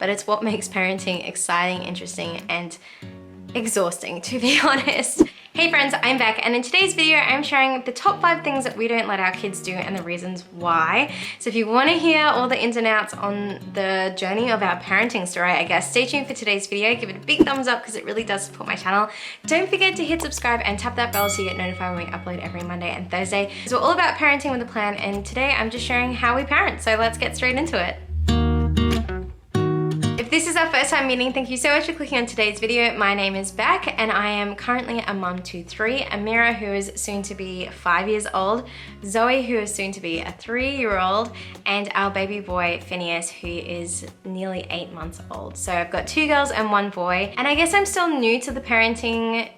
but it's what makes parenting exciting, interesting, and exhausting, to be honest. Hey friends, I'm back, and in today's video I'm sharing the top 5 things that we don't let our kids do and the reasons why. So if you want to hear all the ins and outs on the journey of our parenting story, I guess, stay tuned for today's video. Give it a big thumbs up because it really does support my channel. Don't forget to hit subscribe and tap that bell so you get notified when we upload every Monday and Thursday. So we're all about parenting with a plan, and today I'm just sharing how we parent. So let's get straight into it. If this is our first time meeting, thank you so much for clicking on today's video. My name is Beck and I am currently a mum to 3, Amira, who is soon to be 5 years old, Zoe, who is soon to be a 3-year-old, and our baby boy, Phineas, who is nearly 8 months old. So I've got 2 girls and 1 boy, and I guess I'm still new to the parenting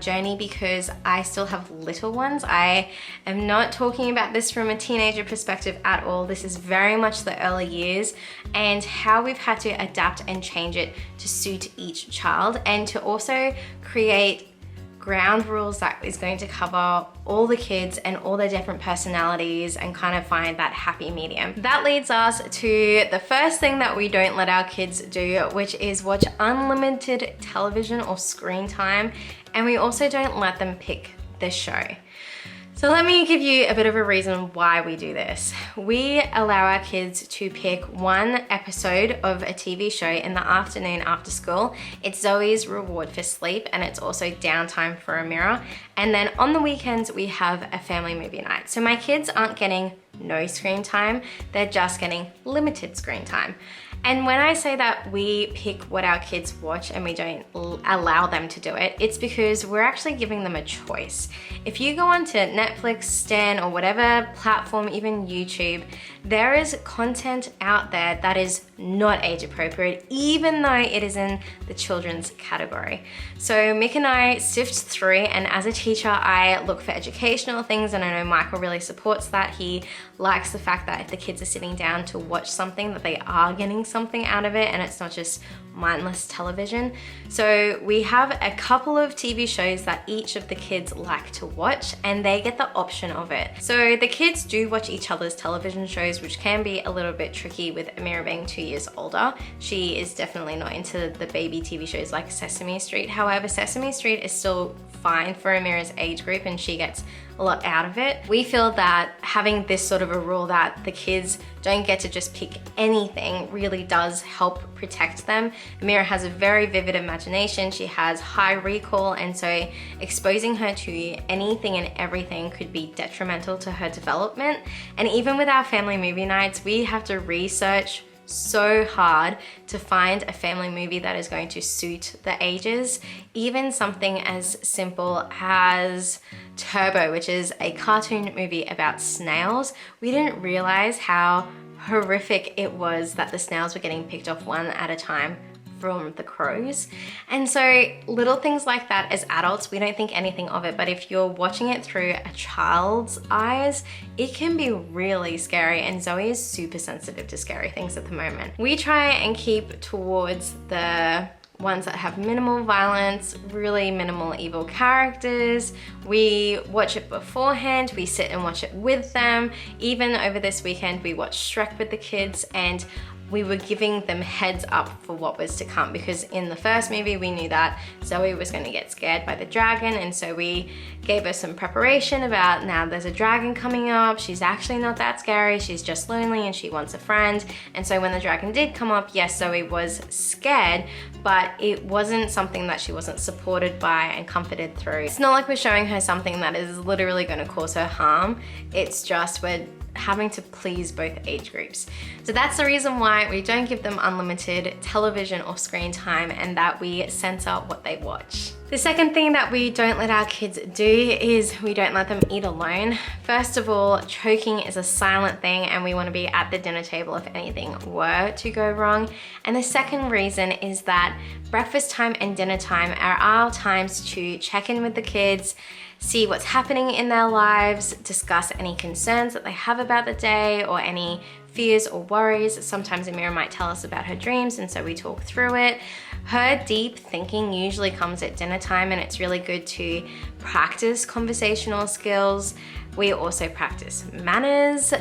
journey because I still have little ones. I am not talking about this from a teenager perspective at all. This is very much the early years and how we've had to adapt and change it to suit each child, and to also create ground rules that is going to cover all the kids and all their different personalities and kind of find that happy medium. That leads us to the first thing that we don't let our kids do, which is watch unlimited television or screen time, and we also don't let them pick the show. So let me give you a bit of a reason why we do this. We allow our kids to pick one episode of a TV show in the afternoon after school. It's Zoe's reward for sleep, and it's also downtime for Amira. And then on the weekends, we have a family movie night. So my kids aren't getting no screen time, they're just getting limited screen time. And when I say that we pick what our kids watch and we don't allow them to do it, it's because we're actually giving them a choice. If you go onto Netflix, Stan, or whatever platform, even YouTube, there is content out there that is not age appropriate, even though it is in the children's category. So Mick and I sift through, and as a teacher, I look for educational things, and I know Michael really supports that. He likes the fact that if the kids are sitting down to watch something, that they are getting something out of it and it's not just mindless television. So we have a couple of TV shows that each of the kids like to watch, and they get the option of it. So the kids do watch each other's television shows, which can be a little bit tricky with Amira being 2 years older. She is definitely not into the baby TV shows like Sesame Street. However, Sesame Street is still fine for Amira's age group and she gets a lot out of it. We feel that having this sort of a rule that the kids don't get to just pick anything really does help protect them. Amira has a very vivid imagination, she has high recall, and so exposing her to anything and everything could be detrimental to her development. And even with our family movie nights, we have to research so hard to find a family movie that is going to suit the ages. Even something as simple as Turbo, which is a cartoon movie about snails. We didn't realize how horrific it was that the snails were getting picked off one at a time from the crows. And so little things like that, as adults, we don't think anything of it, but if you're watching it through a child's eyes, it can be really scary, and Zoe is super sensitive to scary things at the moment. We try and keep towards the ones that have minimal violence, really minimal evil characters. We watch it beforehand, we sit and watch it with them. Even over this weekend, we watched Shrek with the kids, and we were giving them heads up for what was to come, because in the first movie we knew that Zoe was going to get scared by the dragon, and so we gave her some preparation about, now there's a dragon coming up, she's actually not that scary, she's just lonely and she wants a friend. And so when the dragon did come up, yes, Zoe was scared, but it wasn't something that she wasn't supported by and comforted through. It's not like we're showing her something that is literally going to cause her harm, it's just we're having to please both age groups. So that's the reason why we don't give them unlimited television or screen time, and that we censor what they watch. The second thing that we don't let our kids do is we don't let them eat alone. First of all, choking is a silent thing, and we want to be at the dinner table if anything were to go wrong. And the second reason is that breakfast time and dinner time are our times to check in with the kids, see what's happening in their lives, discuss any concerns that they have about the day or any fears or worries. Sometimes Amira might tell us about her dreams, and so we talk through it. Her deep thinking usually comes at dinner time, and it's really good to practice conversational skills. We also practice manners.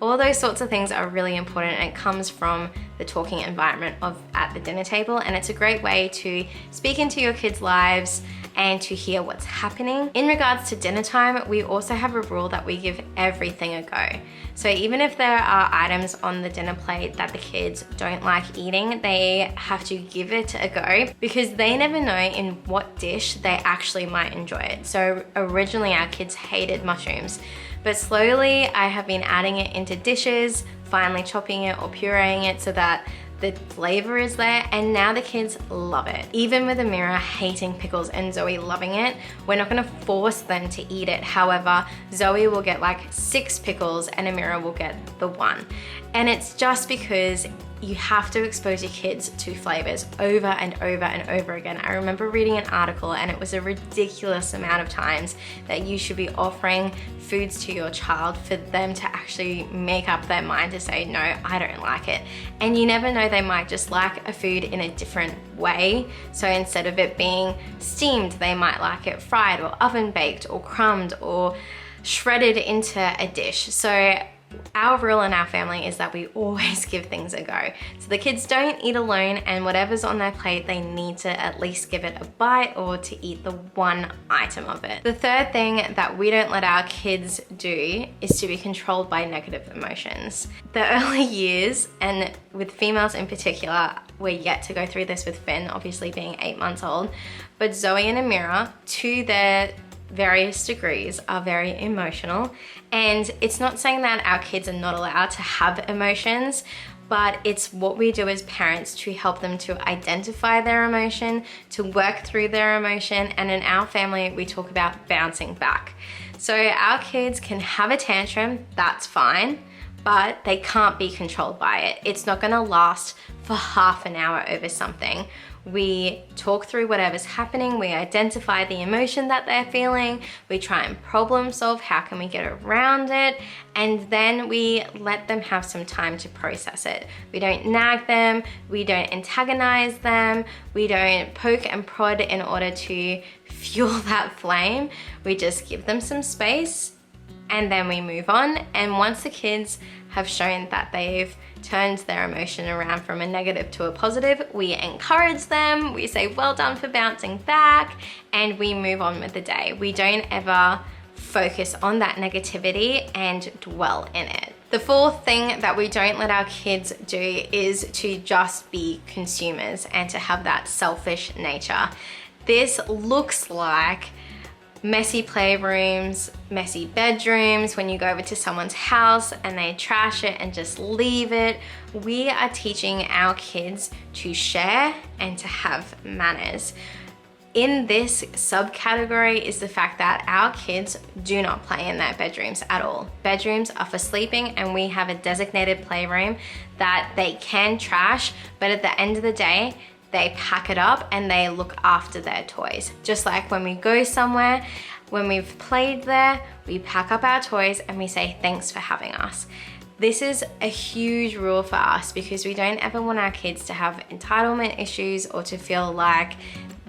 All those sorts of things are really important, and it comes from the talking environment at the dinner table, and it's a great way to speak into your kids' lives and to hear what's happening. In regards to dinner time, we also have a rule that we give everything a go. So even if there are items on the dinner plate that the kids don't like eating, they have to give it a go, because they never know in what dish they actually might enjoy it. So originally our kids hated mushrooms, but slowly I have been adding it into dishes, finally chopping it or pureeing it so that the flavor is there, and now the kids love it. Even with Amira hating pickles and Zoe loving it, we're not gonna force them to eat it. However, Zoe will get like 6 pickles and Amira will get the 1. And it's just because you have to expose your kids to flavors over and over and over again. I remember reading an article, and it was a ridiculous amount of times that you should be offering foods to your child for them to actually make up their mind to say, no, I don't like it. And you never know, they might just like a food in a different way. So instead of it being steamed, they might like it fried or oven baked or crumbed or shredded into a dish. So our rule in our family is that we always give things a go. So the kids don't eat alone, and whatever's on their plate, they need to at least give it a bite or to eat the 1 item of it. The third thing that we don't let our kids do is to be controlled by negative emotions. The early years, and with females in particular, we're yet to go through this with Finn, obviously being 8 months old, but Zoe and Amira, to their various degrees, are very emotional. And it's not saying that our kids are not allowed to have emotions, but it's what we do as parents to help them to identify their emotion, to work through their emotion. And in our family, we talk about bouncing back. So our kids can have a tantrum, that's fine, but they can't be controlled by it. It's not gonna last for half an hour over something. We talk through whatever's happening, we identify the emotion that they're feeling, we try and problem solve how can we get around it, and then we let them have some time to process it. We don't nag them, we don't antagonize them, we don't poke and prod in order to fuel that flame. We just give them some space, and then we move on. And once the kids have shown that they've turned their emotion around from a negative to a positive, we encourage them, we say well done for bouncing back, and we move on with the day. We don't ever focus on that negativity and dwell in it. The fourth thing that we don't let our kids do is to just be consumers and to have that selfish nature. This looks like messy playrooms, messy bedrooms, when you go over to someone's house and they trash it and just leave it. We are teaching our kids to share and to have manners. In this subcategory is the fact that our kids do not play in their bedrooms at all. Bedrooms are for sleeping, and we have a designated playroom that they can trash, but at the end of the day, they pack it up and they look after their toys. Just like when we go somewhere, when we've played there, we pack up our toys and we say thanks for having us. This is a huge rule for us because we don't ever want our kids to have entitlement issues or to feel like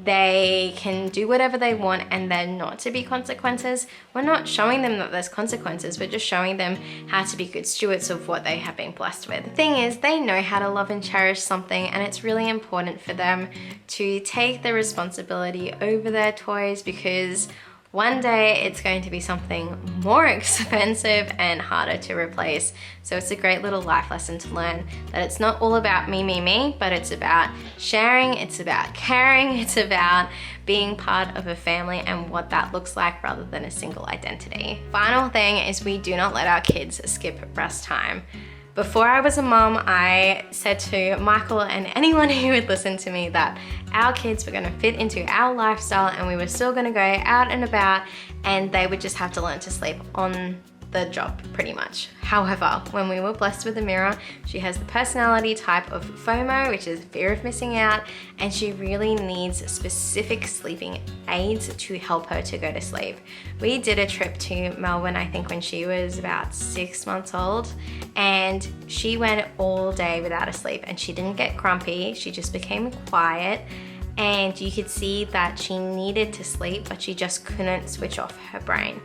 they can do whatever they want and then not to be consequences. We're not showing them that there's consequences, we're just showing them how to be good stewards of what they have been blessed with. The thing is, they know how to love and cherish something, and it's really important for them to take the responsibility over their toys, because one day it's going to be something more expensive and harder to replace. So it's a great little life lesson to learn that it's not all about me, but it's about sharing, it's about caring, it's about being part of a family and what that looks like rather than a single identity. Final thing is, we do not let our kids skip rest time. Before I was a mom, I said to Michael and anyone who would listen to me that our kids were gonna fit into our lifestyle and we were still gonna go out and about, and they would just have to learn to sleep on the job pretty much. However, when we were blessed with Amira, she has the personality type of FOMO, which is fear of missing out, and she really needs specific sleeping aids to help her to go to sleep. We did a trip to Melbourne, I think when she was about 6 months old, and she went all day without a sleep, and she didn't get grumpy, she just became quiet. and you could see that she needed to sleep, but she just couldn't switch off her brain.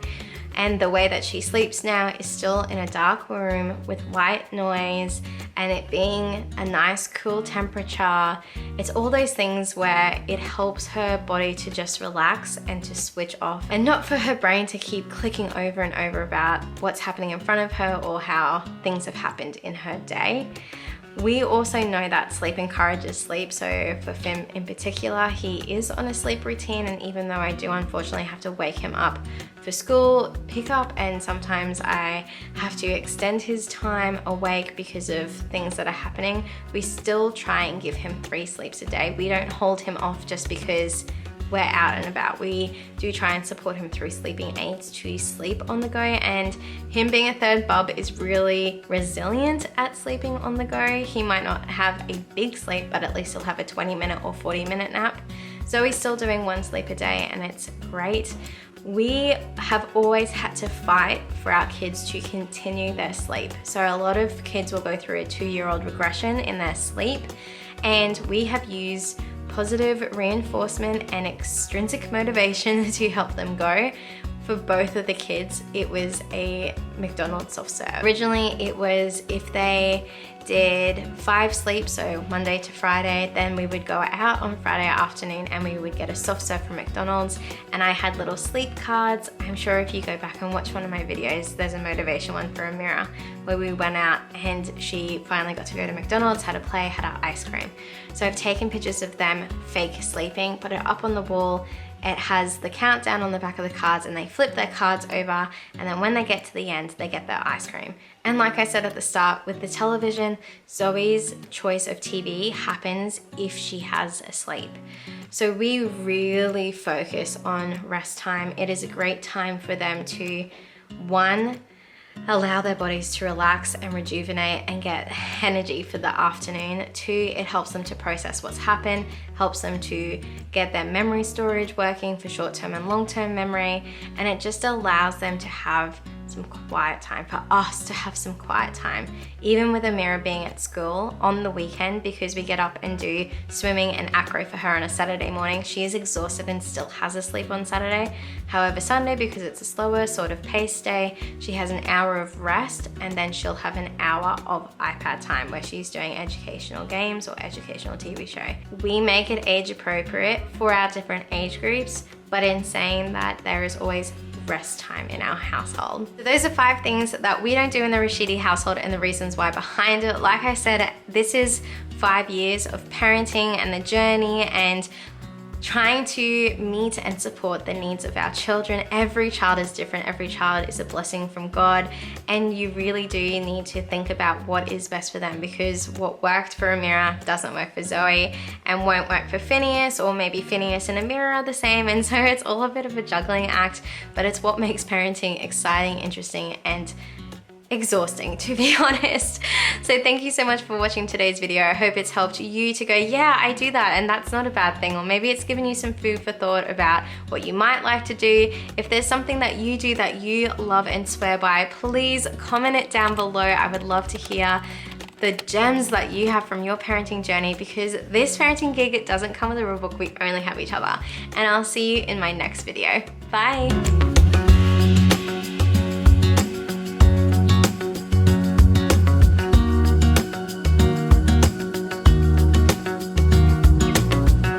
And the way that she sleeps now is still in a dark room with white noise and it being a nice cool temperature. It's all those things where it helps her body to just relax and to switch off, and not for her brain to keep clicking over and over about what's happening in front of her or how things have happened in her day. We also know that sleep encourages sleep, so for Finn in particular, he is on a sleep routine, and even though I do unfortunately have to wake him up for school pickup, and sometimes I have to extend his time awake because of things that are happening, we still try and give him 3 sleeps a day. We don't hold him off just because we're out and about. We do try and support him through sleeping aids to sleep on the go, and him being a third bub is really resilient at sleeping on the go. He might not have a big sleep, but at least he'll have a 20-minute or 40-minute nap. Zoe's still doing 1 sleep a day, and it's great. We have always had to fight for our kids to continue their sleep. So a lot of kids will go through a 2-year-old regression in their sleep, and we have used positive reinforcement and extrinsic motivation to help them go. For both of the kids, it was a McDonald's soft serve. Originally, it was if they did 5 sleeps, so Monday to Friday, then we would go out on Friday afternoon and we would get a soft serve from McDonald's, and I had little sleep cards. I'm sure if you go back and watch one of my videos, there's a motivation one for Amira where we went out and she finally got to go to McDonald's, had a play, had our ice cream. So I've taken pictures of them fake sleeping, put it up on the wall. It has the countdown on the back of the cards, and they flip their cards over, and then when they get to the end, they get their ice cream. And like I said at the start, with the television, Zoe's choice of TV happens if she has a sleep. So we really focus on rest time. It is a great time for them to, 1, allow their bodies to relax and rejuvenate and get energy for the afternoon. 2, it helps them to process what's happened, helps them to get their memory storage working for short-term and long-term memory, and it just allows them to have some quiet time, for us to have some quiet time. Even with Amira being at school on the weekend, because we get up and do swimming and acro for her on a Saturday morning, she is exhausted and still has a sleep on Saturday. However, Sunday, because it's a slower sort of pace day, she has an hour of rest, and then she'll have an hour of iPad time where she's doing educational games or educational TV show. We make it age appropriate for our different age groups, but in saying that, there is always rest time in our household. So those are 5 things that we don't do in the Rashidie household and the reasons why behind it. Like I said, this is 5 years of parenting and the journey and trying to meet and support the needs of our children. Every child is different. Every child is a blessing from God, and you really do need to think about what is best for them, because what worked for Amira doesn't work for Zoe and won't work for Phineas, or maybe Phineas and Amira are the same, and so it's all a bit of a juggling act, but it's what makes parenting exciting, interesting, and exhausting, to be honest. So thank you so much for watching today's video. I hope it's helped you to go, yeah, I do that, and that's not a bad thing. Or maybe it's given you some food for thought about what you might like to do. If there's something that you do that you love and swear by, please comment it down below. I would love to hear the gems that you have from your parenting journey, because this parenting gig, it doesn't come with a rule book. We only have each other. And I'll see you in my next video. Bye.